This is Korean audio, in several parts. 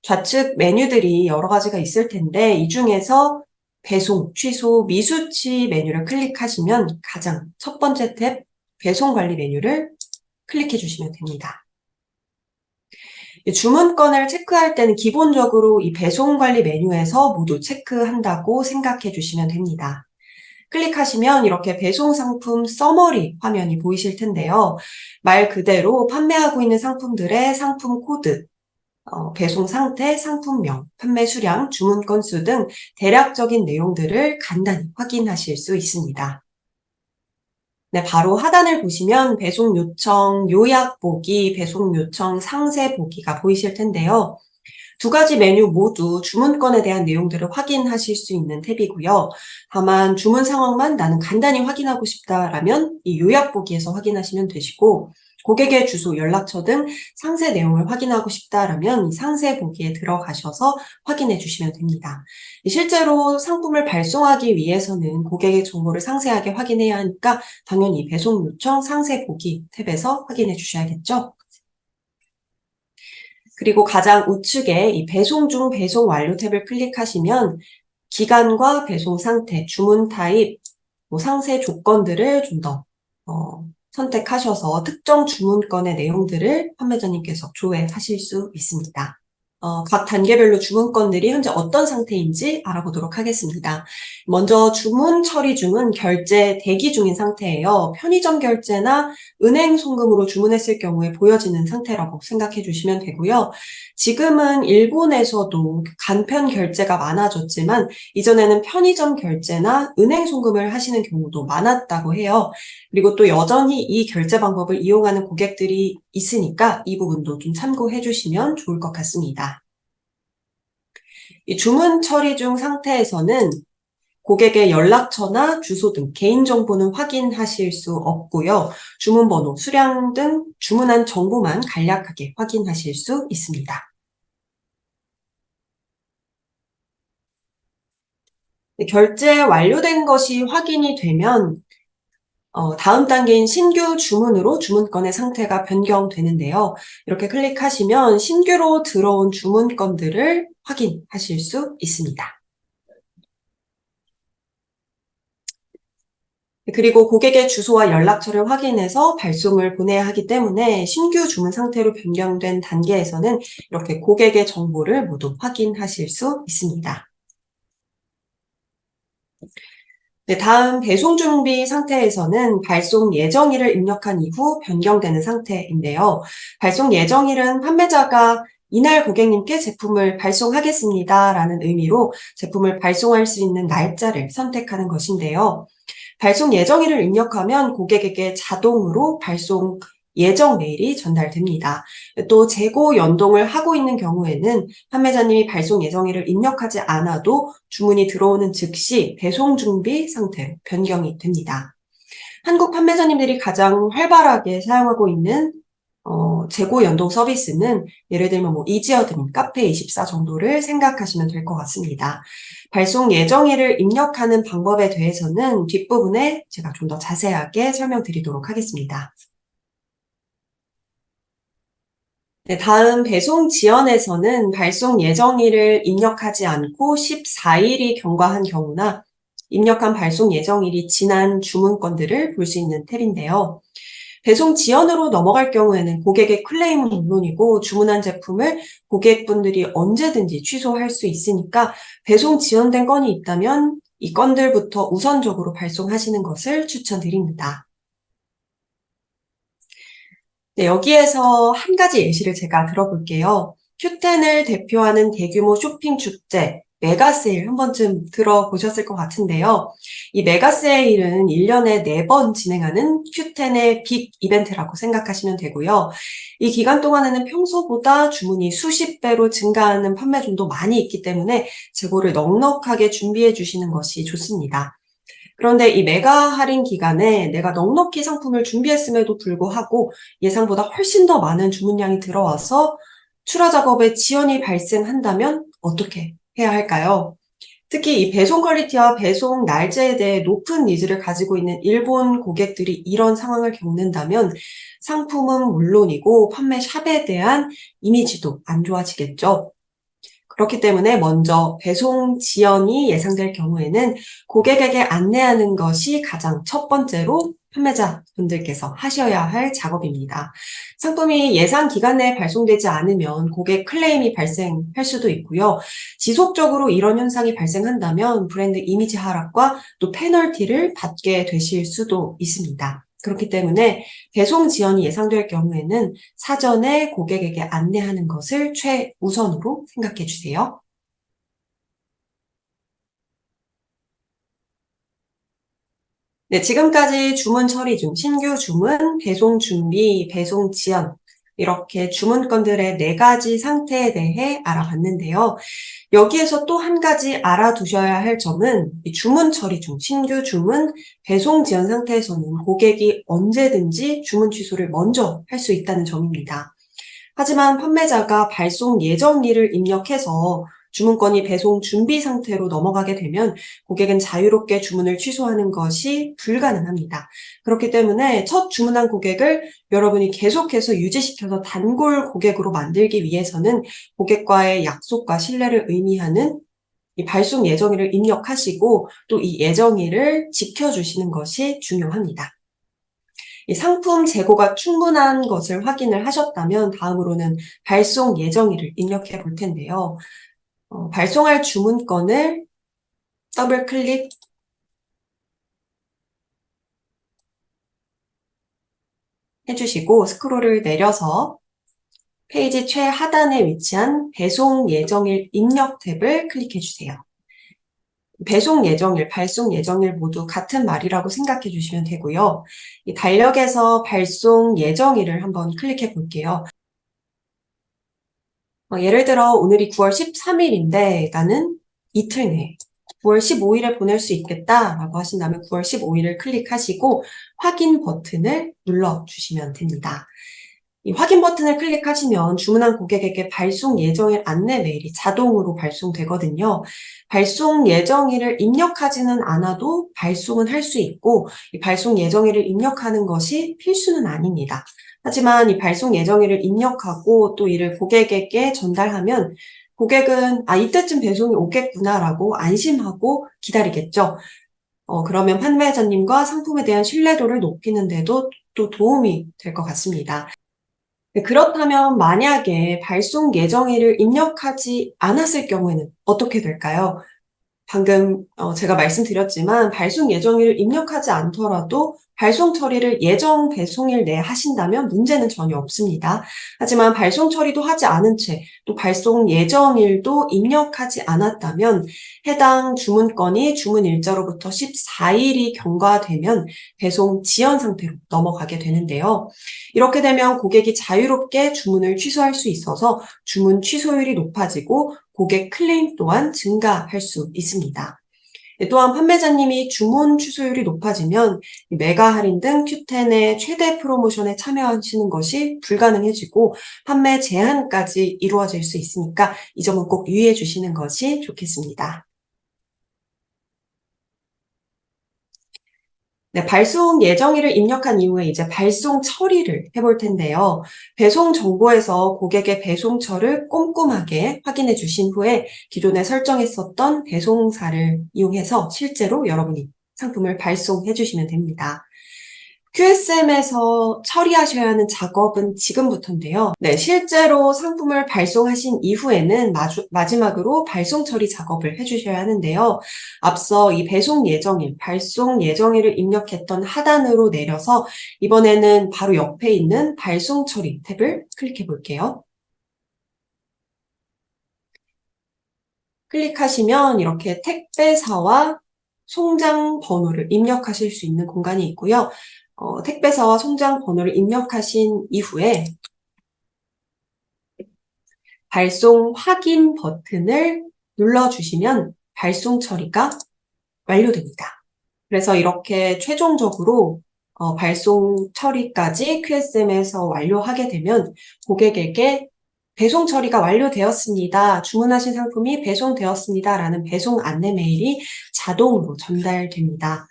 좌측 메뉴들이 여러 가지가 있을 텐데 이 중에서 배송, 취소, 미수치 메뉴를 클릭하시면 가장 첫 번째 탭 배송 관리 메뉴를 클릭해 주시면 됩니다. 주문건을 체크할 때는 기본적으로 이 배송 관리 메뉴에서 모두 체크한다고 생각해 주시면 됩니다. 클릭하시면 이렇게 배송 상품 서머리 화면이 보이실 텐데요. 말 그대로 판매하고 있는 상품들의 상품 코드, 배송 상태, 상품명, 판매 수량, 주문 건수 등 대략적인 내용들을 간단히 확인하실 수 있습니다. 네, 바로 하단을 보시면 배송 요청 요약 보기, 배송 요청 상세 보기가 보이실 텐데요. 두 가지 메뉴 모두 주문건에 대한 내용들을 확인하실 수 있는 탭이고요. 다만 주문 상황만 나는 간단히 확인하고 싶다라면 이 요약 보기에서 확인하시면 되시고, 고객의 주소, 연락처 등 상세 내용을 확인하고 싶다라면 이 상세 보기에 들어가셔서 확인해 주시면 됩니다. 실제로 상품을 발송하기 위해서는 고객의 정보를 상세하게 확인해야 하니까 당연히 배송 요청 상세 보기 탭에서 확인해 주셔야겠죠. 그리고 가장 우측에 이 배송 중 배송 완료 탭을 클릭하시면 기간과 배송 상태, 주문 타입, 상세 조건들을 좀 더 선택하셔서 특정 주문건의 내용들을 판매자님께서 조회하실 수 있습니다. 각 단계별로 주문건들이 현재 어떤 상태인지 알아보도록 하겠습니다. 먼저 주문 처리 중은 결제 대기 중인 상태예요. 편의점 결제나 은행 송금으로 주문했을 경우에 보여지는 상태라고 생각해 주시면 되고요. 지금은 일본에서도 간편 결제가 많아졌지만 이전에는 편의점 결제나 은행 송금을 하시는 경우도 많았다고 해요. 그리고 또 여전히 이 결제 방법을 이용하는 고객들이 있으니까 이 부분도 좀 참고해 주시면 좋을 것 같습니다. 이 주문 처리 중 상태에서는 고객의 연락처나 주소 등 개인정보는 확인하실 수 없고요. 주문번호, 수량 등 주문한 정보만 간략하게 확인하실 수 있습니다. 결제 완료된 것이 확인이 되면 다음 단계인 신규 주문으로 주문건의 상태가 변경되는데요. 이렇게 클릭하시면 신규로 들어온 주문건들을 확인하실 수 있습니다. 그리고 고객의 주소와 연락처를 확인해서 발송을 보내야 하기 때문에 신규 주문 상태로 변경된 단계에서는 이렇게 고객의 정보를 모두 확인하실 수 있습니다. 네, 다음 배송 준비 상태에서는 발송 예정일을 입력한 이후 변경되는 상태인데요. 발송 예정일은 판매자가 이날 고객님께 제품을 발송하겠습니다 라는 의미로 제품을 발송할 수 있는 날짜를 선택하는 것인데요. 발송 예정일을 입력하면 고객에게 자동으로 발송 예정 메일이 전달됩니다. 또 재고 연동을 하고 있는 경우에는 판매자님이 발송 예정일을 입력하지 않아도 주문이 들어오는 즉시 배송 준비 상태로 변경이 됩니다. 한국 판매자님들이 가장 활발하게 사용하고 있는 재고 연동 서비스는 예를 들면 이지어드림, 카페24 정도를 생각하시면 될 것 같습니다. 발송 예정일을 입력하는 방법에 대해서는 뒷부분에 제가 좀 더 자세하게 설명드리도록 하겠습니다. 네, 다음 배송 지연에서는 발송 예정일을 입력하지 않고 14일이 경과한 경우나 입력한 발송 예정일이 지난 주문건들을 볼 수 있는 탭인데요. 배송 지연으로 넘어갈 경우에는 고객의 클레임은 물론이고 주문한 제품을 고객분들이 언제든지 취소할 수 있으니까 배송 지연된 건이 있다면 이 건들부터 우선적으로 발송하시는 것을 추천드립니다. 네, 여기에서 한 가지 예시를 제가 들어볼게요. Q10을 대표하는 대규모 쇼핑 축제, 메가세일 한 번쯤 들어보셨을 것 같은데요. 이 메가세일은 1년에 4번 진행하는 Q10의 빅 이벤트라고 생각하시면 되고요. 이 기간 동안에는 평소보다 주문이 수십 배로 증가하는 판매점도 많이 있기 때문에 재고를 넉넉하게 준비해 주시는 것이 좋습니다. 그런데 이 메가 할인 기간에 내가 넉넉히 상품을 준비했음에도 불구하고 예상보다 훨씬 더 많은 주문량이 들어와서 출하 작업에 지연이 발생한다면 어떻게 해야 할까요? 특히 이 배송 퀄리티와 배송 날짜에 대해 높은 니즈를 가지고 있는 일본 고객들이 이런 상황을 겪는다면 상품은 물론이고 판매 샵에 대한 이미지도 안 좋아지겠죠. 그렇기 때문에 먼저 배송 지연이 예상될 경우에는 고객에게 안내하는 것이 가장 첫 번째로 판매자분들께서 하셔야 할 작업입니다. 상품이 예상 기간 내에 발송되지 않으면 고객 클레임이 발생할 수도 있고요. 지속적으로 이런 현상이 발생한다면 브랜드 이미지 하락과 또 페널티를 받게 되실 수도 있습니다. 그렇기 때문에 배송 지연이 예상될 경우에는 사전에 고객에게 안내하는 것을 최우선으로 생각해 주세요. 네, 지금까지 주문 처리 중 신규 주문, 배송 준비, 배송 지연 이렇게 주문 건들의 4가지 상태에 대해 알아봤는데요. 여기에서 또 한 가지 알아두셔야 할 점은 이 주문 처리 중 신규 주문, 배송 지연 상태에서는 고객이 언제든지 주문 취소를 먼저 할 수 있다는 점입니다. 하지만 판매자가 발송 예정일을 입력해서 주문건이 배송 준비 상태로 넘어가게 되면 고객은 자유롭게 주문을 취소하는 것이 불가능합니다. 그렇기 때문에 첫 주문한 고객을 여러분이 계속해서 유지시켜서 단골 고객으로 만들기 위해서는 고객과의 약속과 신뢰를 의미하는 이 발송 예정일을 입력하시고 또 이 예정일을 지켜주시는 것이 중요합니다. 이 상품 재고가 충분한 것을 확인을 하셨다면 다음으로는 발송 예정일을 입력해 볼 텐데요. 발송할 주문건을 더블 클릭 해주시고 스크롤을 내려서 페이지 최하단에 위치한 배송 예정일 입력 탭을 클릭해 주세요. 배송 예정일, 발송 예정일 모두 같은 말이라고 생각해 주시면 되고요. 이 달력에서 발송 예정일을 한번 클릭해 볼게요. 예를 들어 오늘이 9월 13일인데 나는 이틀 내에 9월 15일에 보낼 수 있겠다라고 하신다면 9월 15일을 클릭하시고 확인 버튼을 눌러주시면 됩니다. 이 확인 버튼을 클릭하시면 주문한 고객에게 발송 예정일 안내 메일이 자동으로 발송되거든요. 발송 예정일을 입력하지는 않아도 발송은 할 수 있고 이 발송 예정일을 입력하는 것이 필수는 아닙니다. 하지만 이 발송 예정일을 입력하고 또 이를 고객에게 전달하면 고객은 이때쯤 배송이 오겠구나라고 안심하고 기다리겠죠. 그러면 판매자님과 상품에 대한 신뢰도를 높이는 데도 또 도움이 될 것 같습니다. 네, 그렇다면 만약에 발송 예정일을 입력하지 않았을 경우에는 어떻게 될까요? 방금 제가 말씀드렸지만 발송 예정일을 입력하지 않더라도 발송 처리를 예정 배송일 내에 하신다면 문제는 전혀 없습니다. 하지만 발송 처리도 하지 않은 채 또 발송 예정일도 입력하지 않았다면 해당 주문건이 주문 일자로부터 14일이 경과되면 배송 지연 상태로 넘어가게 되는데요. 이렇게 되면 고객이 자유롭게 주문을 취소할 수 있어서 주문 취소율이 높아지고 고객 클레임 또한 증가할 수 있습니다. 또한 판매자님이 주문 취소율이 높아지면 메가 할인 등 Q10의 최대 프로모션에 참여하시는 것이 불가능해지고 판매 제한까지 이루어질 수 있으니까 이 점은 꼭 유의해 주시는 것이 좋겠습니다. 네, 발송 예정일을 입력한 이후에 이제 발송 처리를 해볼 텐데요. 배송 정보에서 고객의 배송처를 꼼꼼하게 확인해 주신 후에 기존에 설정했었던 배송사를 이용해서 실제로 여러분이 상품을 발송해 주시면 됩니다. QSM에서 처리하셔야 하는 작업은 지금부터인데요. 네, 실제로 상품을 발송하신 이후에는 마지막으로 발송 처리 작업을 해주셔야 하는데요. 앞서 이 배송 예정일, 발송 예정일을 입력했던 하단으로 내려서 이번에는 바로 옆에 있는 발송 처리 탭을 클릭해 볼게요. 클릭하시면 이렇게 택배사와 송장 번호를 입력하실 수 있는 공간이 있고요. 택배사와 송장 번호를 입력하신 이후에 발송 확인 버튼을 눌러주시면 발송 처리가 완료됩니다. 그래서 이렇게 최종적으로 발송 처리까지 QSM에서 완료하게 되면 고객에게 배송 처리가 완료되었습니다. 주문하신 상품이 배송되었습니다. 라는 배송 안내 메일이 자동으로 전달됩니다.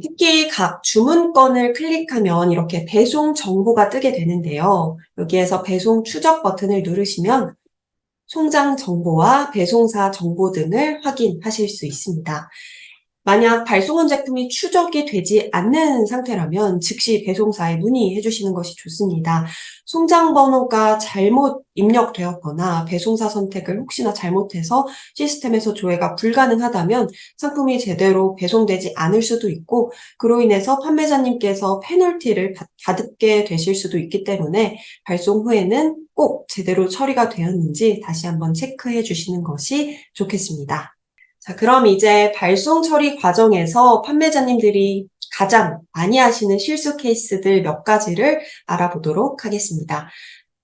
특히 각 주문건을 클릭하면 이렇게 배송 정보가 뜨게 되는데요. 여기에서 배송 추적 버튼을 누르시면 송장 정보와 배송사 정보 등을 확인하실 수 있습니다. 만약 발송한 제품이 추적이 되지 않는 상태라면 즉시 배송사에 문의해 주시는 것이 좋습니다. 송장 번호가 잘못 입력되었거나 배송사 선택을 혹시나 잘못해서 시스템에서 조회가 불가능하다면 상품이 제대로 배송되지 않을 수도 있고 그로 인해서 판매자님께서 페널티를 받게 되실 수도 있기 때문에 발송 후에는 꼭 제대로 처리가 되었는지 다시 한번 체크해 주시는 것이 좋겠습니다. 자, 그럼 이제 발송 처리 과정에서 판매자님들이 가장 많이 하시는 실수 케이스들 몇 가지를 알아보도록 하겠습니다.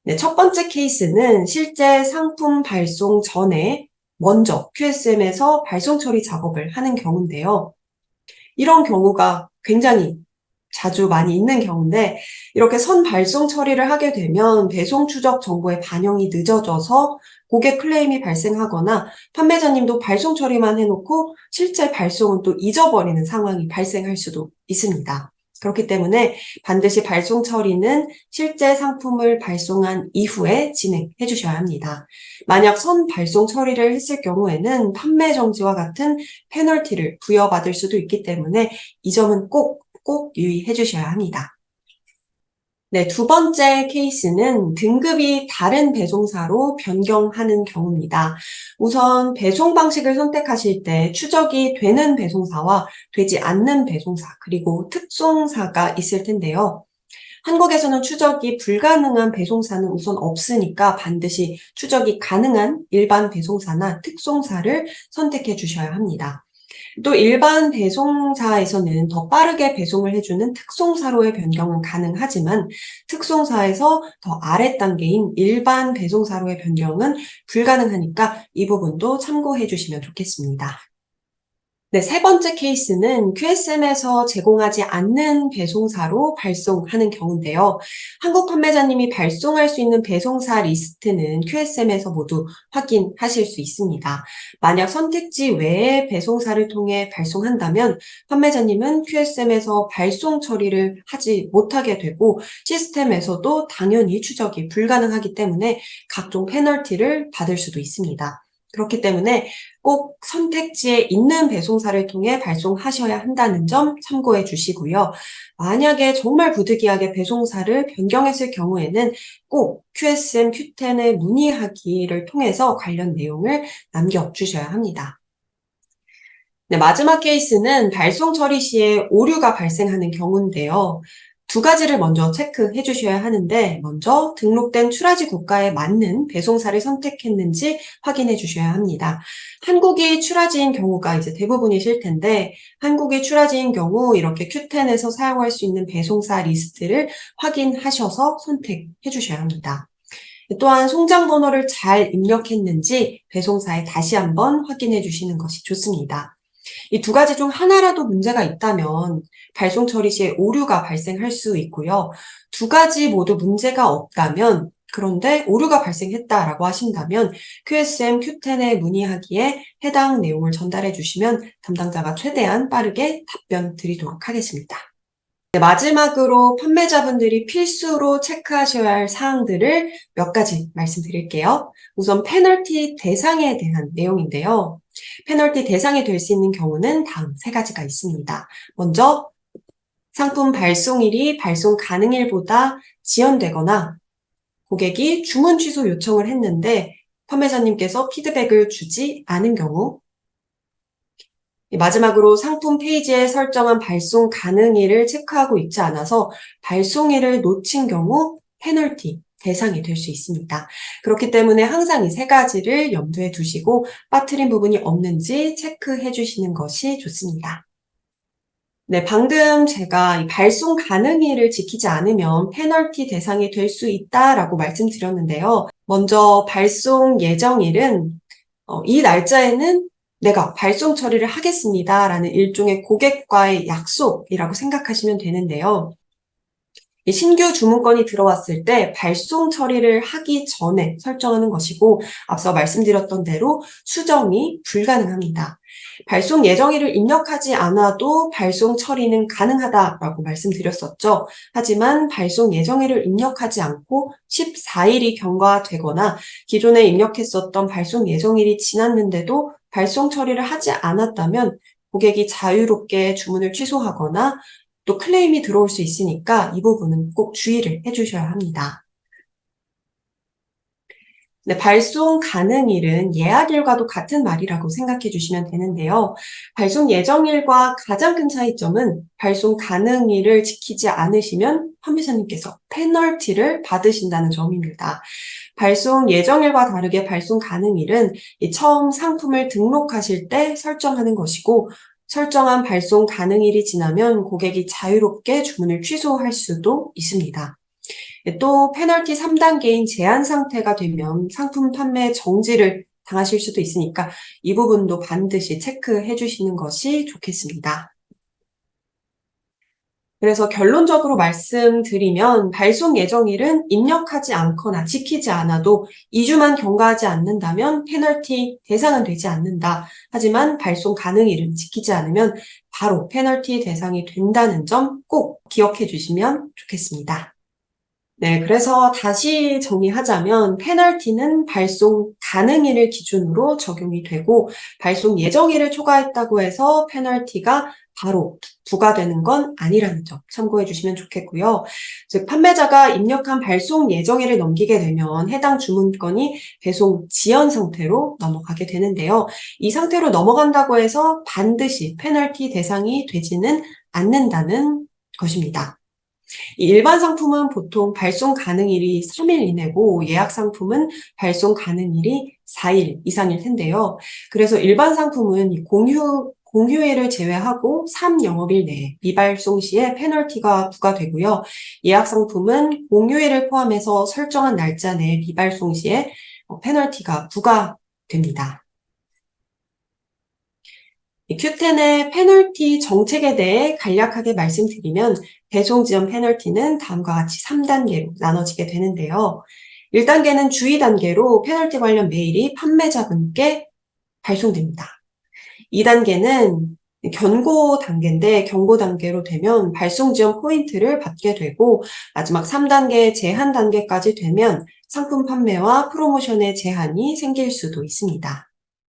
네, 첫 번째 케이스는 실제 상품 발송 전에 먼저 QSM에서 발송 처리 작업을 하는 경우인데요. 이런 경우가 굉장히 자주 많이 있는 경우인데 이렇게 선 발송 처리를 하게 되면 배송 추적 정보의 반영이 늦어져서 고객 클레임이 발생하거나 판매자님도 발송 처리만 해놓고 실제 발송은 또 잊어버리는 상황이 발생할 수도 있습니다. 그렇기 때문에 반드시 발송 처리는 실제 상품을 발송한 이후에 진행해 주셔야 합니다. 만약 선 발송 처리를 했을 경우에는 판매 정지와 같은 페널티를 부여받을 수도 있기 때문에 이 점은 꼭 유의해 주셔야 합니다. 네, 두 번째 케이스는 등급이 다른 배송사로 변경하는 경우입니다. 우선 배송 방식을 선택하실 때 추적이 되는 배송사와 되지 않는 배송사, 그리고 특송사가 있을 텐데요. 한국에서는 추적이 불가능한 배송사는 우선 없으니까 반드시 추적이 가능한 일반 배송사나 특송사를 선택해 주셔야 합니다. 또 일반 배송사에서는 더 빠르게 배송을 해주는 특송사로의 변경은 가능하지만 특송사에서 더 아래 단계인 일반 배송사로의 변경은 불가능하니까 이 부분도 참고해 주시면 좋겠습니다. 네, 세 번째 케이스는 QSM에서 제공하지 않는 배송사로 발송하는 경우인데요. 한국 판매자님이 발송할 수 있는 배송사 리스트는 QSM에서 모두 확인하실 수 있습니다. 만약 선택지 외의 배송사를 통해 발송한다면 판매자님은 QSM에서 발송 처리를 하지 못하게 되고 시스템에서도 당연히 추적이 불가능하기 때문에 각종 페널티를 받을 수도 있습니다. 그렇기 때문에 꼭 선택지에 있는 배송사를 통해 발송하셔야 한다는 점 참고해 주시고요. 만약에 정말 부득이하게 배송사를 변경했을 경우에는 꼭 QSM Q10에 문의하기를 통해서 관련 내용을 남겨주셔야 합니다. 네, 마지막 케이스는 발송 처리 시에 오류가 발생하는 경우인데요. 두 가지를 먼저 체크해 주셔야 하는데 먼저 등록된 출하지 국가에 맞는 배송사를 선택했는지 확인해 주셔야 합니다. 한국이 출하지인 경우가 이제 대부분이실 텐데 한국이 출하지인 경우 이렇게 Q10에서 사용할 수 있는 배송사 리스트를 확인하셔서 선택해 주셔야 합니다. 또한 송장 번호를 잘 입력했는지 배송사에 다시 한번 확인해 주시는 것이 좋습니다. 이 두 가지 중 하나라도 문제가 있다면 발송 처리 시에 오류가 발생할 수 있고요. 두 가지 모두 문제가 없다면 그런데 오류가 발생했다라고 하신다면 QSM Q10에 문의하기에 해당 내용을 전달해 주시면 담당자가 최대한 빠르게 답변 드리도록 하겠습니다. 네, 마지막으로 판매자분들이 필수로 체크하셔야 할 사항들을 몇 가지 말씀드릴게요. 우선 페널티 대상에 대한 내용인데요. 페널티 대상이 될 수 있는 경우는 다음 세 가지가 있습니다. 먼저 상품 발송일이 발송 가능일보다 지연되거나 고객이 주문 취소 요청을 했는데 판매자님께서 피드백을 주지 않은 경우, 마지막으로 상품 페이지에 설정한 발송 가능일을 체크하고 있지 않아서 발송일을 놓친 경우 페널티 대상이 될 수 있습니다. 그렇기 때문에 항상 이 세 가지를 염두에 두시고 빠뜨린 부분이 없는지 체크해 주시는 것이 좋습니다. 네, 방금 제가 이 발송 가능일을 지키지 않으면 페널티 대상이 될 수 있다라고 말씀드렸는데요. 먼저 발송 예정일은 이 날짜에는 내가 발송 처리를 하겠습니다 라는 일종의 고객과의 약속이라고 생각하시면 되는데요. 이 신규 주문건이 들어왔을 때 발송 처리를 하기 전에 설정하는 것이고 앞서 말씀드렸던 대로 수정이 불가능합니다. 발송 예정일을 입력하지 않아도 발송 처리는 가능하다라고 말씀드렸었죠. 하지만 발송 예정일을 입력하지 않고 14일이 경과되거나 기존에 입력했었던 발송 예정일이 지났는데도 발송 처리를 하지 않았다면 고객이 자유롭게 주문을 취소하거나 또 클레임이 들어올 수 있으니까 이 부분은 꼭 주의를 해주셔야 합니다. 네, 발송 가능일은 예약일과도 같은 말이라고 생각해 주시면 되는데요. 발송 예정일과 가장 큰 차이점은 발송 가능일을 지키지 않으시면 판매자님께서 페널티를 받으신다는 점입니다. 발송 예정일과 다르게 발송 가능일은 처음 상품을 등록하실 때 설정하는 것이고 설정한 발송 가능일이 지나면 고객이 자유롭게 주문을 취소할 수도 있습니다. 또 페널티 3단계인 제한 상태가 되면 상품 판매 정지를 당하실 수도 있으니까 이 부분도 반드시 체크해 주시는 것이 좋겠습니다. 그래서 결론적으로 말씀드리면 발송 예정일은 입력하지 않거나 지키지 않아도 2주만 경과하지 않는다면 페널티 대상은 되지 않는다. 하지만 발송 가능일은 지키지 않으면 바로 페널티 대상이 된다는 점 꼭 기억해 주시면 좋겠습니다. 네, 그래서 다시 정리하자면 페널티는 발송 가능일을 기준으로 적용이 되고 발송 예정일을 초과했다고 해서 페널티가 바로 부과되는 건 아니라는 점 참고해 주시면 좋겠고요. 즉 판매자가 입력한 발송 예정일을 넘기게 되면 해당 주문건이 배송 지연 상태로 넘어가게 되는데요. 이 상태로 넘어간다고 해서 반드시 페널티 대상이 되지는 않는다는 것입니다. 일반 상품은 보통 발송 가능일이 3일 이내고 예약 상품은 발송 가능일이 4일 이상일 텐데요. 그래서 일반 상품은 공휴일을 제외하고 3영업일 내에 미발송 시에 페널티가 부과되고요. 예약 상품은 공휴일을 포함해서 설정한 날짜 내에 미발송 시에 페널티가 부과됩니다. Q10의 페널티 정책에 대해 간략하게 말씀드리면 배송 지연 페널티는 다음과 같이 3단계로 나눠지게 되는데요. 1단계는 주의 단계로 페널티 관련 메일이 판매자분께 발송됩니다. 2단계는 경고 단계인데 경고 단계로 되면 발송 지연 포인트를 받게 되고 마지막 3단계 제한 단계까지 되면 상품 판매와 프로모션의 제한이 생길 수도 있습니다.